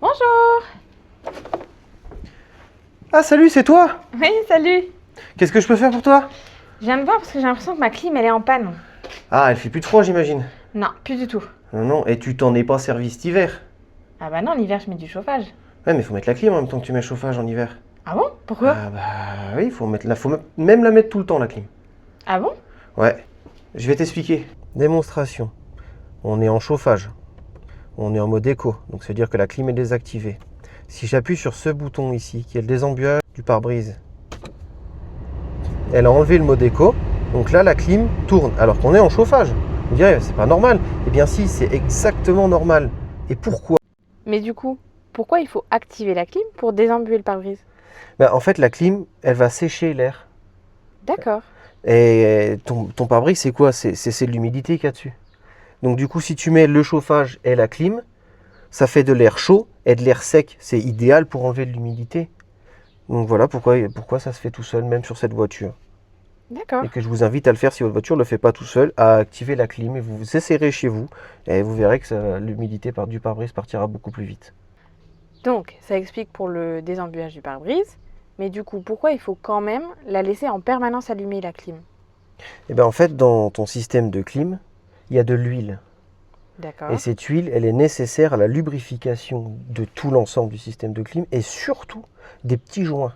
Bonjour. Ah salut, c'est toi? Oui, salut. Qu'est-ce que je peux faire pour toi? Je viens de voir parce que j'ai l'impression que ma clim, elle est en panne. Ah, elle fait plus de froid, j'imagine. Non, plus du tout. Non, non, et tu t'en es pas servi cet hiver. Ah bah non, l'hiver, je mets du chauffage. Ouais, mais faut mettre la clim en même temps que tu mets le chauffage en hiver. Ah bon? Pourquoi? Ah bah oui, faut même la mettre tout le temps, la clim. Ah bon? Ouais, je vais t'expliquer. Démonstration. On est en chauffage. On est en mode éco, donc ça veut dire que la clim est désactivée. Si j'appuie sur ce bouton ici, qui est le désembuage du pare-brise, elle a enlevé le mode éco, donc là la clim tourne, alors qu'on est en chauffage. Vous direz, c'est pas normal. Eh bien si, c'est exactement normal. Et pourquoi? Mais du coup, pourquoi il faut activer la clim pour désembuer le pare-brise? Ben, en fait, la clim, elle va sécher l'air. D'accord. Et ton pare-brise, c'est quoi? C'est de l'humidité qu'il y a dessus. Donc du coup, si tu mets le chauffage et la clim, ça fait de l'air chaud et de l'air sec. C'est idéal pour enlever de l'humidité. Donc voilà pourquoi ça se fait tout seul, même sur cette voiture. D'accord. Et que je vous invite à le faire si votre voiture ne le fait pas tout seul, à activer la clim et vous essayerez chez vous. Et vous verrez que l'humidité du pare-brise partira beaucoup plus vite. Donc, ça explique pour le désembuage du pare-brise. Mais du coup, pourquoi il faut quand même la laisser en permanence allumée, la clim? Et bien en fait, dans ton système de clim, il y a de l'huile. D'accord. Et cette huile, elle est nécessaire à la lubrification de tout l'ensemble du système de clim et surtout des petits joints.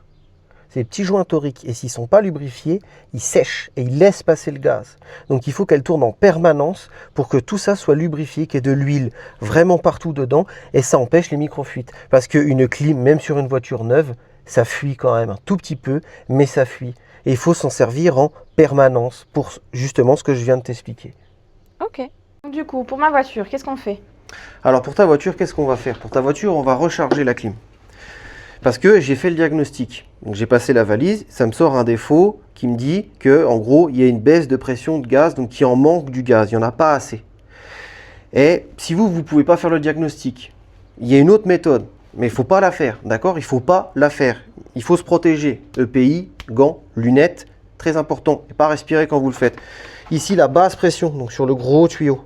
Ces petits joints toriques, et s'ils ne sont pas lubrifiés, ils sèchent et ils laissent passer le gaz. Donc il faut qu'elle tourne en permanence pour que tout ça soit lubrifié, qu'il y ait de l'huile vraiment partout dedans, et ça empêche les micro-fuites. Parce qu'une clim, même sur une voiture neuve, ça fuit quand même un tout petit peu, mais ça fuit. Et il faut s'en servir en permanence pour justement ce que je viens de t'expliquer. Ok. Du coup, pour ma voiture, qu'est-ce qu'on fait? Alors pour ta voiture, qu'est-ce qu'on va faire? Pour ta voiture, on va recharger la clim. Parce que j'ai fait le diagnostic. Donc j'ai passé la valise, ça me sort un défaut qui me dit que en gros, il y a une baisse de pression de gaz, donc qu'il en manque du gaz, il n'y en a pas assez. Et si vous ne pouvez pas faire le diagnostic, il y a une autre méthode, mais il ne faut pas la faire, d'accord? Il ne faut pas la faire. Il faut se protéger. EPI, gants, lunettes, très important. Et pas respirer quand vous le faites. Ici, la basse pression, donc sur le gros tuyau.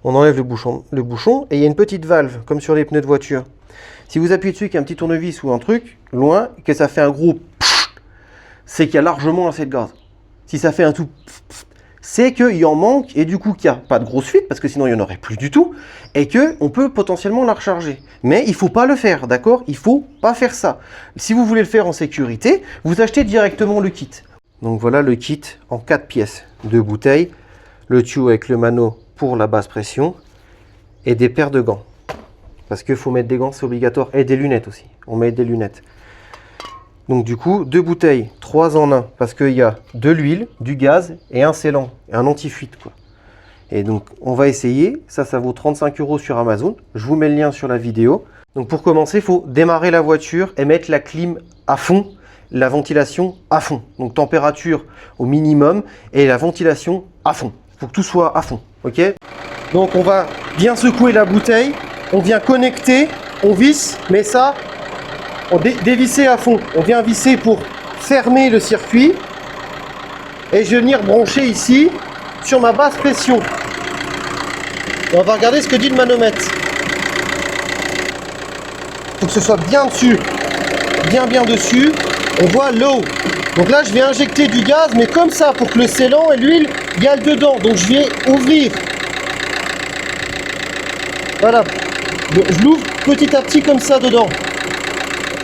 On enlève le bouchon et il y a une petite valve, comme sur les pneus de voiture. Si vous appuyez dessus, qu'il y a un petit tournevis ou un truc, loin, que ça fait un gros pfff, c'est qu'il y a largement assez de gaz. Si ça fait un tout pfff, c'est qu'il en manque et du coup qu'il n'y a pas de grosse fuite, parce que sinon il n'y en aurait plus du tout, et qu'on peut potentiellement la recharger. Mais il ne faut pas le faire, d'accord? Il ne faut pas faire ça. Si vous voulez le faire en sécurité, vous achetez directement le kit. Donc voilà le kit en 4 pièces. 2 bouteilles, le tuyau avec le mano pour la basse pression et des paires de gants. Parce qu'il faut mettre des gants, c'est obligatoire. Et des lunettes aussi. On met des lunettes. Donc du coup, 2 bouteilles, 3 en 1. Parce qu'il y a de l'huile, du gaz et un scellant. Et un anti-fuite, quoi. Et donc, on va essayer. Ça vaut 35 € sur Amazon. Je vous mets le lien sur la vidéo. Donc pour commencer, il faut démarrer la voiture et mettre la clim à fond. La ventilation à fond. Donc température au minimum et la ventilation à fond. Il faut que tout soit à fond. Ok? Donc on va bien secouer la bouteille. On vient connecter, on visse, mais ça, on dévisser à fond. On vient visser pour fermer le circuit. Et je vais venir brancher ici sur ma basse pression. Et on va regarder ce que dit le manomètre. Il faut que ce soit bien dessus. Bien dessus. On voit l'eau. Donc là, je vais injecter du gaz, mais comme ça, pour que le scellant et l'huile gale dedans. Donc je vais ouvrir. Voilà. Je l'ouvre petit à petit comme ça dedans.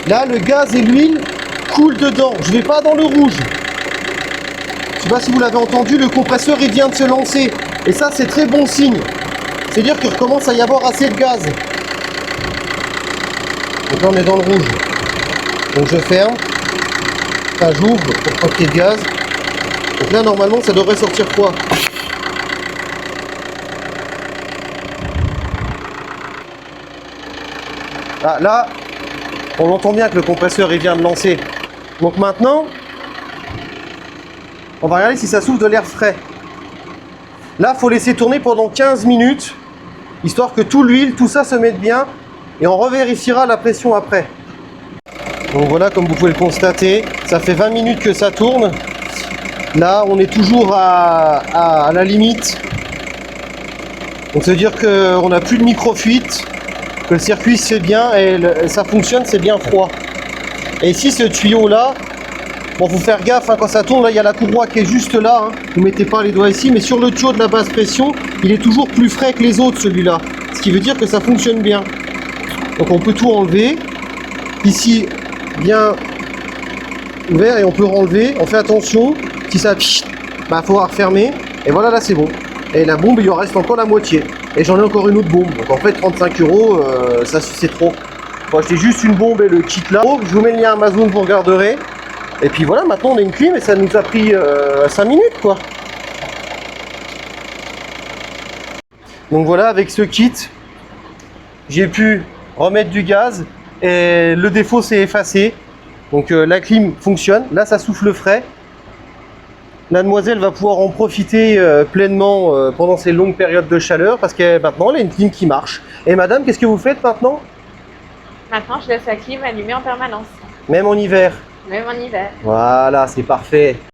Là, le gaz et l'huile coulent dedans. Je ne vais pas dans le rouge. Je ne sais pas si vous l'avez entendu, le compresseur il vient de se lancer. Et ça, c'est très bon signe. C'est-à-dire qu'il commence à y avoir assez de gaz. Donc là, on est dans le rouge. Donc je ferme. Enfin, j'ouvre pour pas qu'il y ait de gaz. Donc là, normalement, ça devrait sortir quoi? Ah, là, on entend bien que le compresseur il vient de lancer. Donc maintenant, on va regarder si ça souffle de l'air frais. Là, il faut laisser tourner pendant 15 minutes, histoire que tout l'huile, tout ça se mette bien, et on revérifiera la pression après. Donc voilà, comme vous pouvez le constater, ça fait 20 minutes que ça tourne. Là, on est toujours à la limite. Donc ça veut dire qu'on n'a plus de micro-fuite. que le circuit se fait bien et ça fonctionne, c'est bien froid. Et ici, ce tuyau-là, bon, faut faire gaffe, hein, quand ça tourne, là, il y a la courroie qui est juste là. Hein. Vous mettez pas les doigts ici, mais sur le tuyau de la basse pression, il est toujours plus frais que les autres, celui-là. Ce qui veut dire que ça fonctionne bien. Donc on peut tout enlever. Ici, bien ouvert et on peut renlever. On fait attention. Si ça bah, faut refermer. Et voilà, là c'est bon. Et la bombe, il en reste encore la moitié. Et j'en ai encore une autre bombe. Donc en fait, 35 €, ça c'est trop. Faut acheter juste une bombe et le kit là. Je vous mets le lien Amazon, vous regarderez. Et puis voilà, maintenant on a une clim et ça nous a pris 5 minutes quoi. Donc voilà, avec ce kit, j'ai pu remettre du gaz et le défaut s'est effacé. Donc la clim fonctionne, là ça souffle frais. La demoiselle va pouvoir en profiter pleinement pendant ces longues périodes de chaleur parce que maintenant elle a une clim qui marche. Et madame, qu'est-ce que vous faites maintenant? Maintenant, je laisse la clim allumée en permanence, Même en hiver. même en hiver. Voilà, c'est parfait.